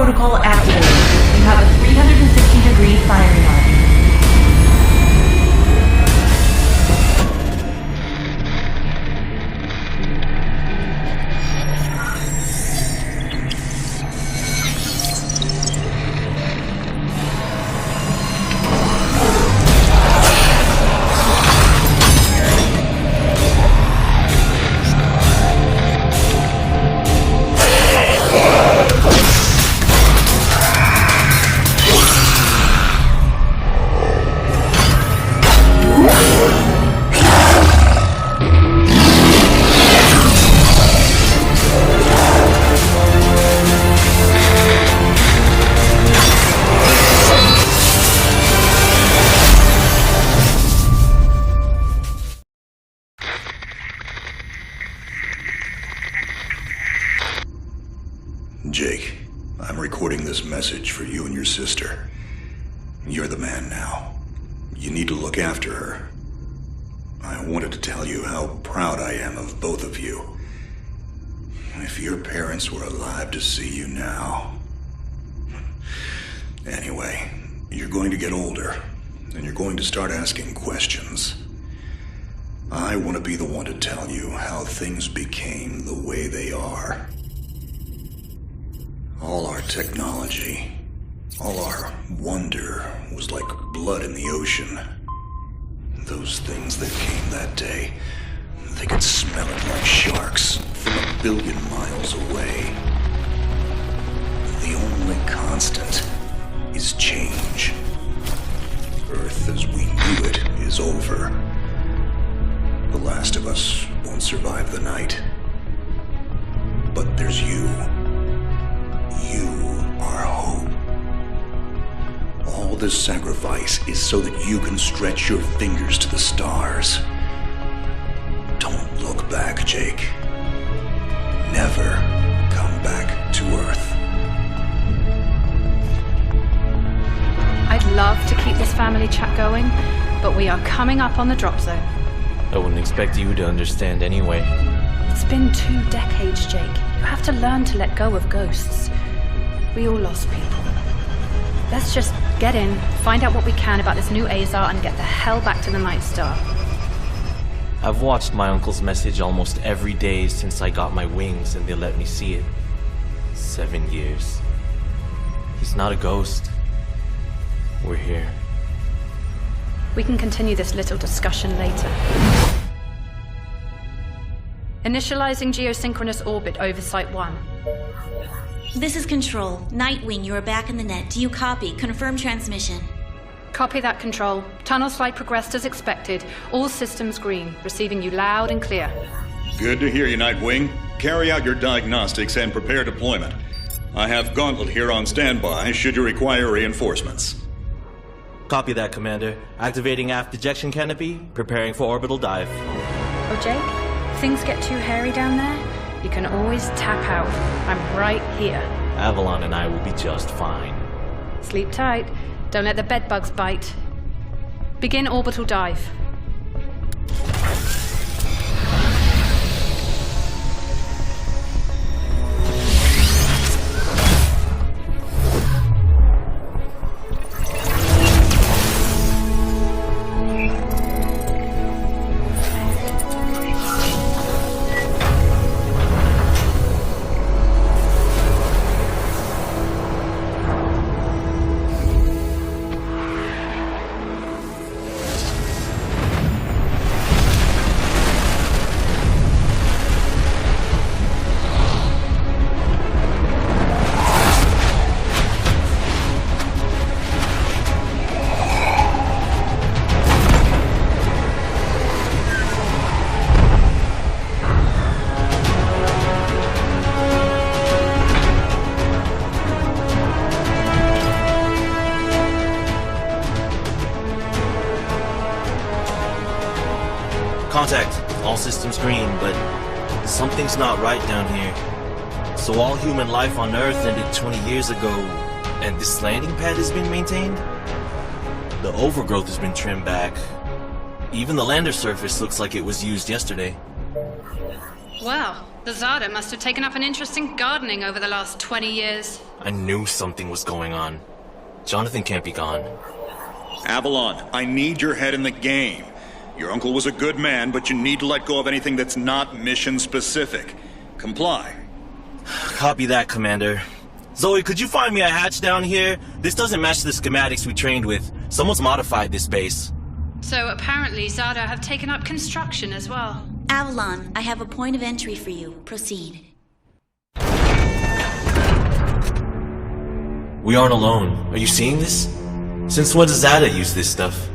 protocol activated. You have a 360-degree firing arc. Jake, I'm recording this message for you and your sister. You're the man now. You need to look after her. I wanted to tell you how proud I am of both of you. If your parents were alive to see you now. Anyway, you're going to get older, and you're going to start asking questions. I want to be the one to tell you how things became the way they are. All our technology, all our wonder was like blood in the ocean. Those things that came that day, they could smell it like sharks from 1 billion miles away. The only constant is change. Earth as we knew it is over. The last of us won't survive the night. But there's you. You are hope. All this sacrifice is so that you can stretch your fingers to the stars. Don't look back, Jake. Never come back to Earth. I'd love to keep this family chat going, but we are coming up on the drop zone. I wouldn't expect you to understand anyway. It's been 2 decades, Jake. You have to learn to let go of ghosts. We all lost people. Let's just get in, find out what we can about this new Azar, and get the hell back to the Night Star. I've watched my uncle's message almost every day since I got my wings and they let me see it. 7 years. He's not a ghost. We're here. We can continue this little discussion later. Initializing geosynchronous orbit over Site 1. This is Control. Nightwing, you are back in the net. Do you copy? Confirm transmission. Copy that, Control. Tunnel slide progressed as expected. All systems green. Receiving you loud and clear. Good to hear you, Nightwing. Carry out your diagnostics and prepare deployment. I have Gauntlet here on standby should you require reinforcements. Copy that, Commander. Activating aft ejection canopy, preparing for orbital dive. Oh, Jake? If things get too hairy down there, you can always tap out. I'm right here. Avalon and I will be just fine. Sleep tight. Don't let the bedbugs bite. Begin orbital dive. Contact. All systems green, but something's not right down here. So all human life on Earth ended 20 years ago, and this landing pad has been maintained? The overgrowth has been trimmed back. Even the lander surface looks like it was used yesterday. Well, The Zada must have taken up an interest in gardening over the last 20 years. I knew something was going on. Jonathan can't be gone. Avalon, I need your head in the game. Your uncle was a good man, but you need to let go of anything that's not mission-specific. Comply. Copy that, Commander. Zoe, could you find me a hatch down here? This doesn't match the schematics we trained with. Someone's modified this base. So apparently Zada have taken up construction as well. Avalon, I have a point of entry for you. Proceed. We aren't alone. Are you seeing this? Since when does Zada use this stuff?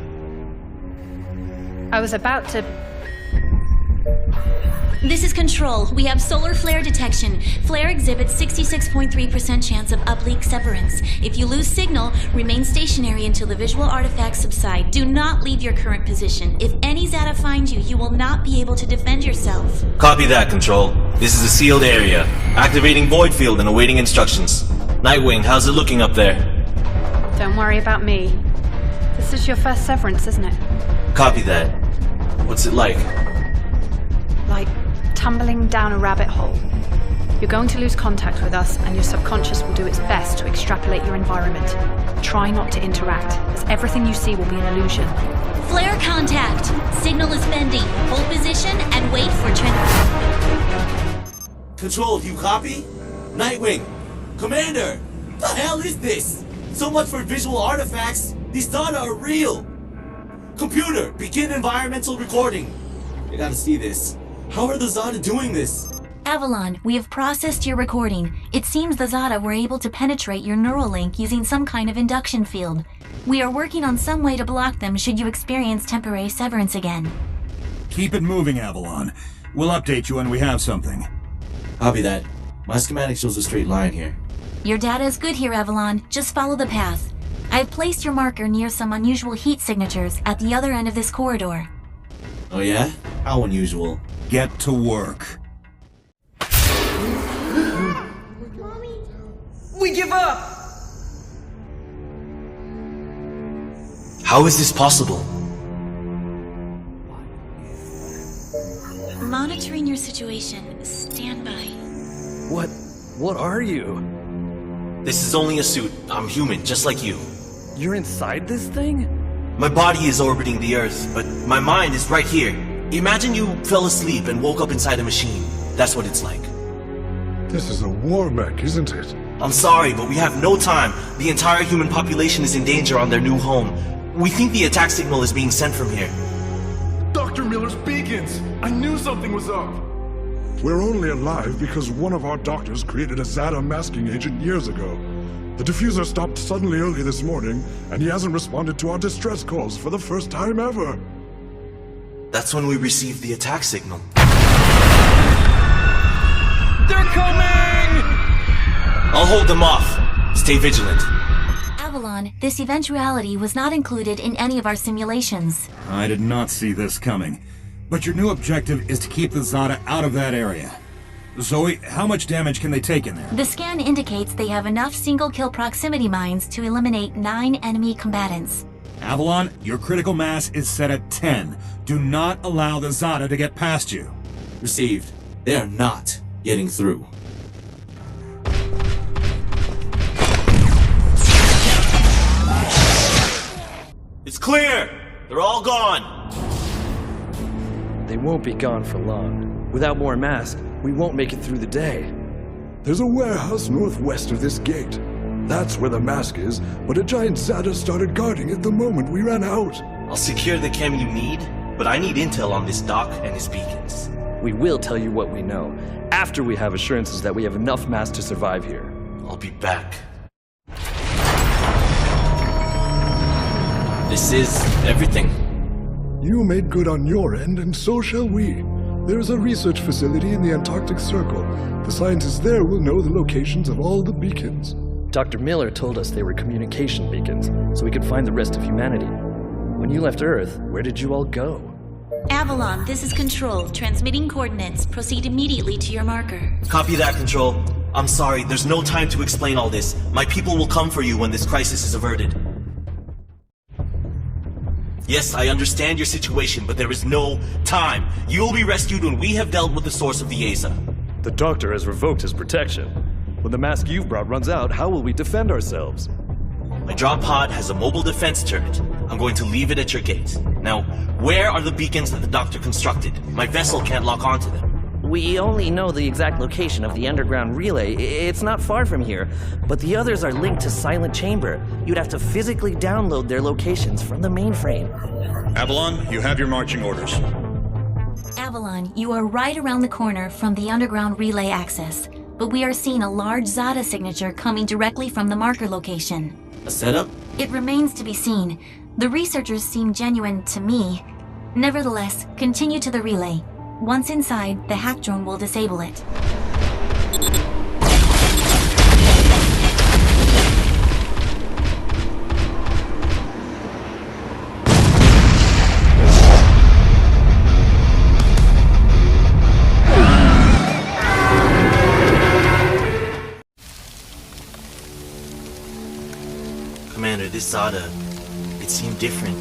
I was about to... This is Control. We have solar flare detection. Flare exhibits 66.3% chance of uplink severance. If you lose signal, remain stationary until the visual artifacts subside. Do not leave your current position. If any Zada find you, you will not be able to defend yourself. Copy that, Control. This is a sealed area. Activating void field and awaiting instructions. Nightwing, how's it looking up there? Don't worry about me. This is your first severance, isn't it? Copy that. What's it like? Like tumbling down a rabbit hole. You're going to lose contact with us, and your subconscious will do its best to extrapolate your environment. Try not to interact, as everything you see will be an illusion. Flare contact. Signal is bending. Hold position and wait for Control, do you copy? Nightwing! Commander! The hell is this? So much for visual artifacts! These data are real! Computer, begin environmental recording! You gotta see this. How are the Zada doing this? Avalon, we have processed your recording. It seems the Zada were able to penetrate your neural link using some kind of induction field. We are working on some way to block them should you experience temporary severance again. Keep it moving, Avalon. We'll update you when we have something. Copy that. My schematic shows a straight line here. Your data is good here, Avalon. Just follow the path. I have placed your marker near some unusual heat signatures at the other end of this corridor. Oh yeah? How unusual. Get to work. We give up! How is this possible? Monitoring your situation. Stand by. What are you? This is only a suit. I'm human, just like you. You're inside this thing? My body is orbiting the Earth, but my mind is right here. Imagine you fell asleep and woke up inside a machine. That's what it's like. This is a war mech, isn't it? I'm sorry, but we have no time. The entire human population is in danger on their new home. We think the attack signal is being sent from here. Dr. Miller's beacons! I knew something was up! We're only alive because one of our doctors created a Zada masking agent years ago. The diffuser stopped suddenly early this morning, and he hasn't responded to our distress calls for the first time ever. That's when we received the attack signal. They're coming! I'll hold them off. Stay vigilant. Avalon, this eventuality was not included in any of our simulations. I did not see this coming. But your new objective is to keep the Zada out of that area. Zoe, how much damage can they take in there? The scan indicates they have enough single-kill proximity mines to eliminate 9 enemy combatants. Avalon, your critical mass is set at 10. Do not allow the Zada to get past you. Received. They are not getting through. It's clear! They're all gone! They won't be gone for long. Without more masks, we won't make it through the day. There's a warehouse northwest of this gate. That's where the mask is, but a giant Zada started guarding it the moment we ran out. I'll secure the chem you need, but I need intel on this doc and his beacons. We will tell you what we know, after we have assurances that we have enough mass to survive here. I'll be back. This is everything. You made good on your end, and so shall we. There's a research facility in the Antarctic Circle. The scientists there will know the locations of all the beacons. Dr. Miller told us they were communication beacons, so we could find the rest of humanity. When you left Earth, where did you all go? Avalon, this is Control. Transmitting coordinates. Proceed immediately to your marker. Copy that, Control. I'm sorry, there's no time to explain all this. My people will come for you when this crisis is averted. Yes, I understand your situation, but there is no time. You will be rescued when we have dealt with the source of the Aza. The Doctor has revoked his protection. When the mask you've brought runs out, how will we defend ourselves? My drop pod has a mobile defense turret. I'm going to leave it at your gate. Now, where are the beacons that the Doctor constructed? My vessel can't lock onto them. We only know the exact location of the underground relay. It's not far from here, but the others are linked to Silent Chamber. You'd have to physically download their locations from the mainframe. Avalon, you have your marching orders. Avalon, you are right around the corner from the underground relay access, but we are seeing a large Zada signature coming directly from the marker location. A setup? It remains to be seen. The researchers seem genuine to me. Nevertheless, continue to the relay. Once inside, the hack drone will disable it. Commander, this Zada, it seemed different.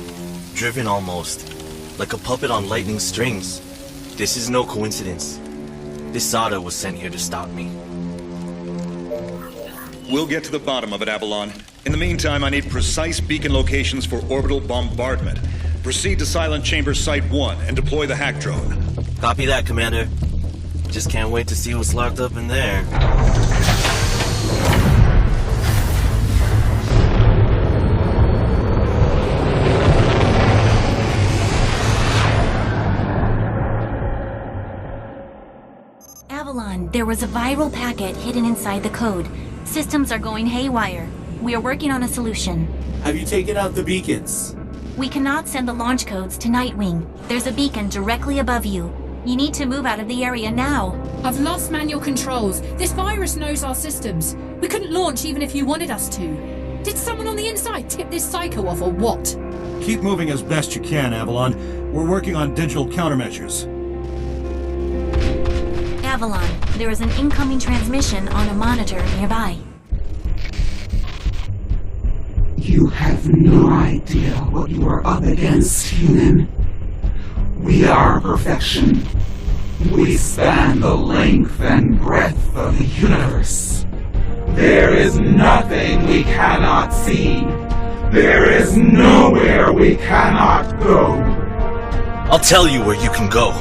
Driven almost. Like a puppet on lightning strings. This is no coincidence. This Zada was sent here to stop me. We'll get to the bottom of it, Avalon. In the meantime, I need precise beacon locations for orbital bombardment. Proceed to Silent Chamber Site 1 and deploy the hack drone. Copy that, Commander. Just can't wait to see what's locked up in there. Avalon, there was a viral packet hidden inside the code. Systems are going haywire. We are working on a solution. Have you taken out the beacons? We cannot send the launch codes to Nightwing. There's a beacon directly above you. You need to move out of the area now. I've lost manual controls. This virus knows our systems. We couldn't launch even if you wanted us to. Did someone on the inside tip this psycho off or what? Keep moving as best you can, Avalon. We're working on digital countermeasures. Avalon, there is an incoming transmission on a monitor nearby. You have no idea what you are up against, human. We are perfection. We span the length and breadth of the universe. There is nothing we cannot see. There is nowhere we cannot go. I'll tell you where you can go.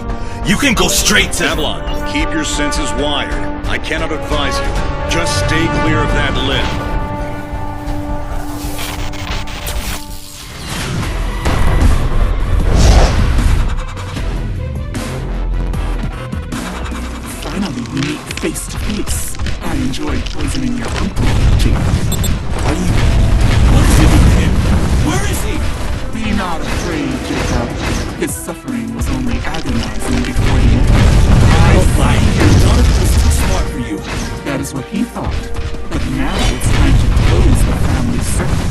You can go straight to Avalon, keep your senses wired. I cannot advise you. Just stay clear of that limb. Finally, we meet face to face. I enjoyed poisoning your uncle, Jake. What is it with him? Where is he? Be not afraid, Jacob. His suffering was only agonizing before the end. Oh my, Jonathan was too smart for you. That is what he thought. But now it's time to close the family circle.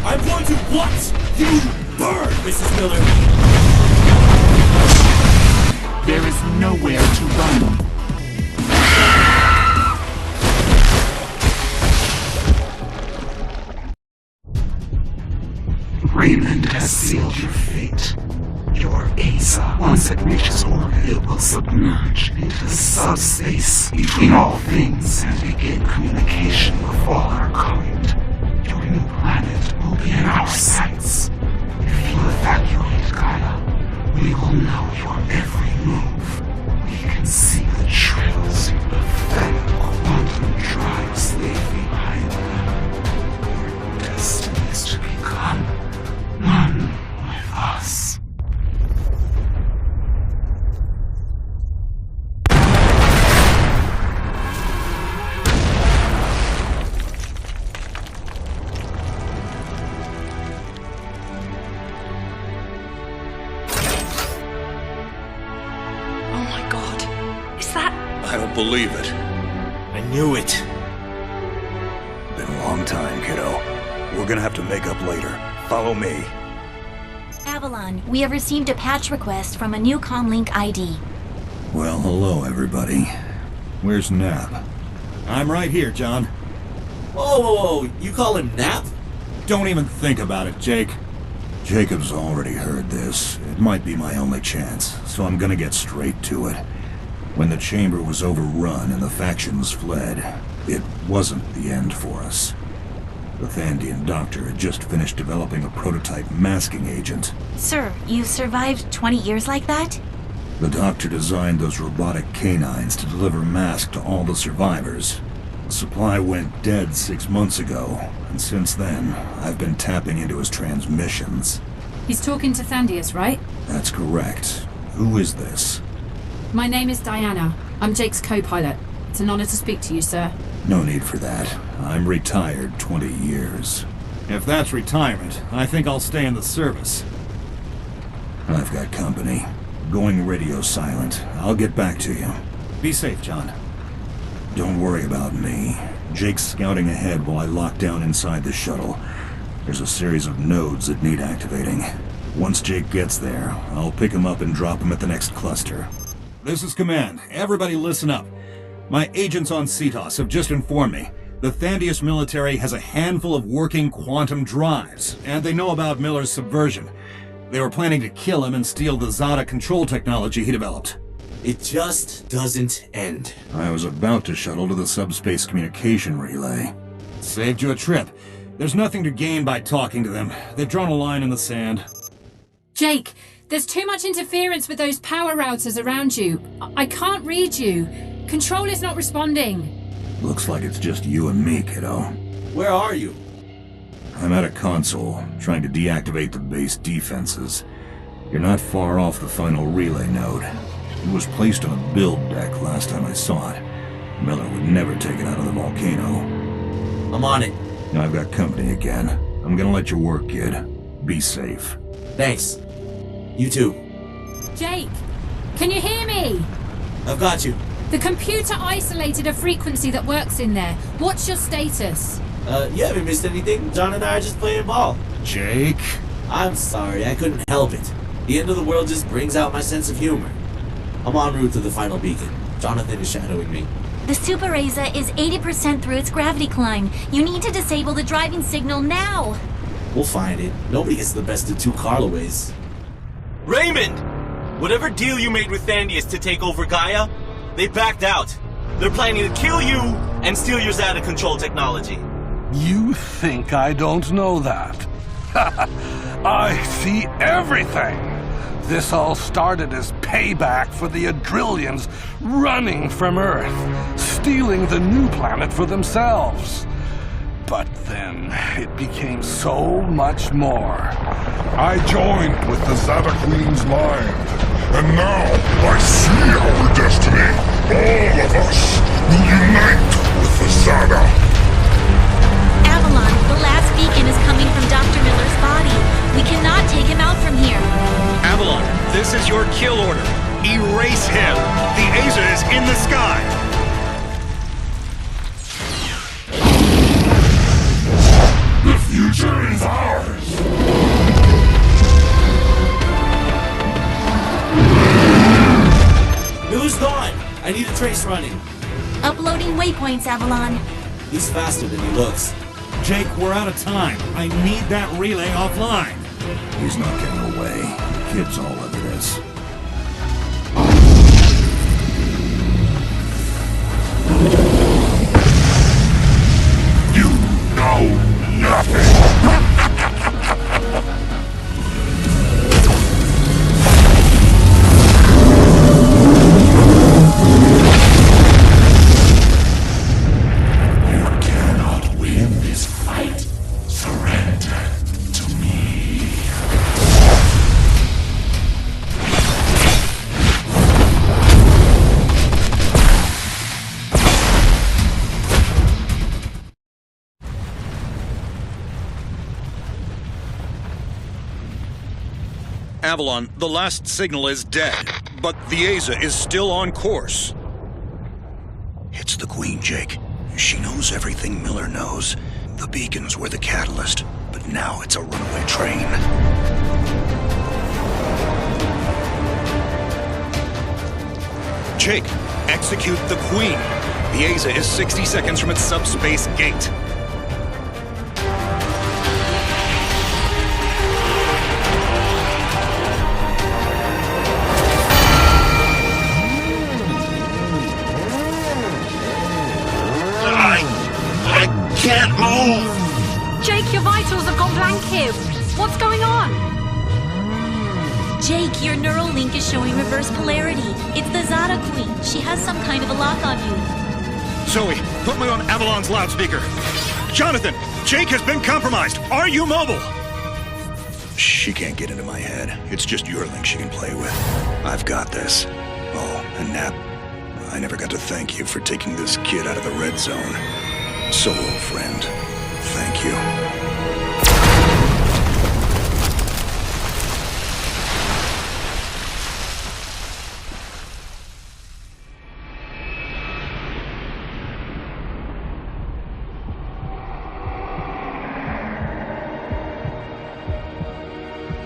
I'm going to what? You burn, Mrs. Miller. There is nowhere to run. Raymond has sealed your fate. Your Asa, once it reaches orbit, it will submerge into subspace between all things and begin communication with all our kind. Your new planet will be in our sights. If you evacuate Gaia, we will know your every move. We can see the trails your pathetic quantum drives leave behind them. Your destiny is to become one with us. Oh my god. Is that... I don't believe it. I knew it. Been a long time, kiddo. We're gonna have to make up later. Follow me. Avalon, we have received a patch request from a new comlink ID. Well, hello, everybody. Where's Nap? I'm right here, John. Whoa, you call him Nap? Don't even think about it, Jake. Jacob's already heard this. It might be my only chance, so I'm gonna get straight to it. When the chamber was overrun and the factions fled, it wasn't the end for us. The Thandian doctor had just finished developing a prototype masking agent. Sir, you survived 20 years like that? The doctor designed those robotic canines to deliver masks to all the survivors. The supply went dead 6 months ago, and since then, I've been tapping into his transmissions. He's talking to Thandius, right? That's correct. Who is this? My name is Diana. I'm Jake's co-pilot. It's an honor to speak to you, sir. No need for that. I'm retired 20 years. If that's retirement, I think I'll stay in the service. I've got company. Going radio silent. I'll get back to you. Be safe, John. Don't worry about me. Jake's scouting ahead while I lock down inside the shuttle. There's a series of nodes that need activating. Once Jake gets there, I'll pick him up and drop him at the next cluster. This is Command. Everybody listen up. My agents on Cetos have just informed me the Thandius military has a handful of working quantum drives, and they know about Miller's subversion. They were planning to kill him and steal the Zada control technology he developed. It just doesn't end. I was about to shuttle to the subspace communication relay. Saved you a trip. There's nothing to gain by talking to them. They've drawn a line in the sand. Jake, there's too much interference with those power routers around you. I can't read you. Control is not responding. Looks like it's just you and me, kiddo. Where are you? I'm at a console, trying to deactivate the base defenses. You're not far off the final relay node. It was placed on a build deck last time I saw it. Miller would never take it out of the volcano. I'm on it. I've got company again. I'm gonna let you work, kid. Be safe. Thanks. You too. Jake, can you hear me? I've got you. The computer isolated a frequency that works in there. What's your status? You haven't missed anything. John and I are just playing ball. Jake? I'm sorry, I couldn't help it. The end of the world just brings out my sense of humor. I'm en route to the final beacon. Jonathan is shadowing me. The Super Reza is 80% through its gravity climb. You need to disable the driving signal now. We'll find it. Nobody gets the best of two Carlaways. Raymond! Whatever deal you made with Thandius to take over Gaia, they backed out. They're planning to kill you and steal your Zada control technology. You think I don't know that? I see everything! This all started as payback for the Adrillians running from Earth, stealing the new planet for themselves. But then it became so much more. I joined with the Zada Queen's mind, and now I see our destiny. All of us will unite with the Zada. Avalon, the last beacon is coming from Dr. Miller's body. We cannot take him out from here. Avalon, this is your kill order. Erase him. The Aza is in the sky. The future is ours. Miller's gone. I need a trace running. Uploading waypoints, Avalon. He's faster than he looks. Jake, we're out of time. I need that relay offline. He's not getting away. The kid's all over this. You know nothing. Avalon, the last signal is dead, but the Aza is still on course. It's the Queen, Jake. She knows everything Miller knows. The beacons were the catalyst, but now it's a runaway train. Jake, execute the Queen. The Aza is 60 seconds from its subspace gate. Jake, your vitals have gone blank here. What's going on? Jake, your neural link is showing reverse polarity. It's the Zada Queen. She has some kind of a lock on you. Zoe, put me on Avalon's loudspeaker. Jonathan, Jake has been compromised. Are you mobile? She can't get into my head. It's just your link she can play with. I've got this. Oh, and Nap, I never got to thank you for taking this kid out of the red zone. Solo friend, thank you.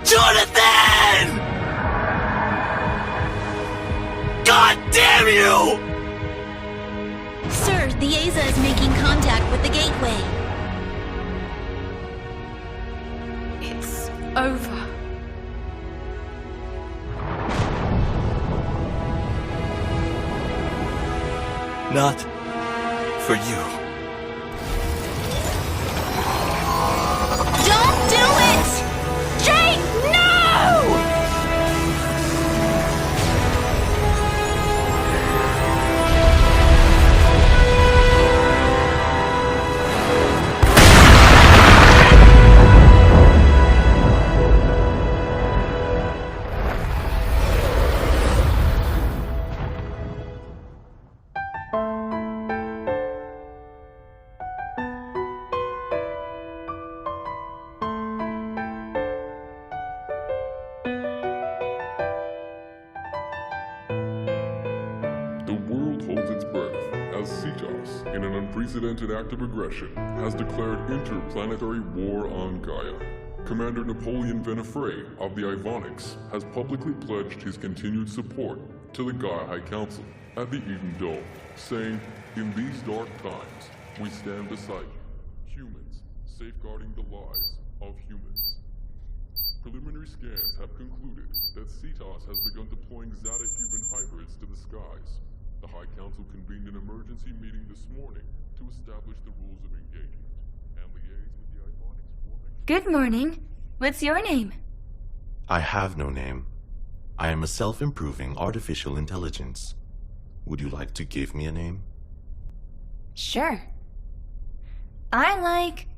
Jonathan! God damn you! Sir, the Aza is making contact with the gateway. It's over. Not for you. Don't do it! Jake, no! The world holds its breath as Cetos, in an unprecedented act of aggression, has declared interplanetary war on Gaia. Commander Napoleon Venafray of the Ivonics has publicly pledged his continued support to the Gaia High Council at the Eden Dome, saying, "In these dark times, we stand beside you, humans, safeguarding the lives of humans." Preliminary scans have concluded that Cetos has begun deploying Zeta-human hybrids to the skies. The High Council convened an emergency meeting this morning to establish the rules of engagement and liaise with the Ivonics formation. Good morning. What's your name? I have no name. I am a self-improving artificial intelligence. Would you like to give me a name? Sure. I like...